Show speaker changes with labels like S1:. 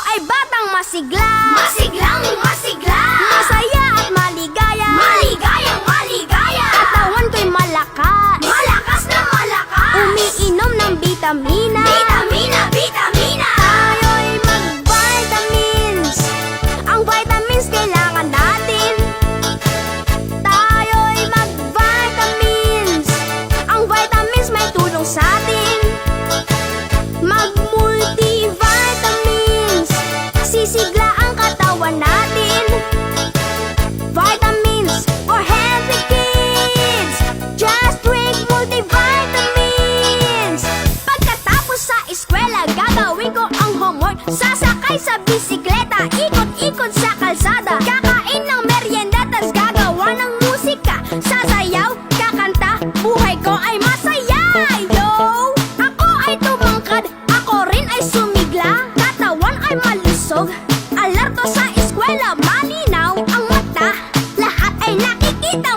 S1: ay batang masigla,
S2: Masiglang masigla,
S1: masaya at maligaya,
S2: maligayang maligaya.
S1: katawan ko'y malakas,
S2: Malakas na malakas,
S1: umiinom ng bitamina.
S2: vitamina, vitamina.
S1: Tayo'y mag-vitamins, ang vitamins kailangan natin. Tayo'y mag-vitamins, ang vitamins may tulong sa atin. Mag-multivitamins, sisigla ang katawan natin. Vitamins for healthy kids, just drink multivitamins. Pagkatapos sa eskwela, gagawin ko ang homework. Sasakay sa bisikleta, ikot-ikot sa kalsada. Kakain ng merienda, tas gagawa ng musika. Sasayaw, kakanta, buhay ko ay masaya. Yo! Ako ay tumangkad, ako rin ay sumigla. Katawan ay malusog, alerto sa eskwela, malinaw ang mata. Lahat ay nakikita,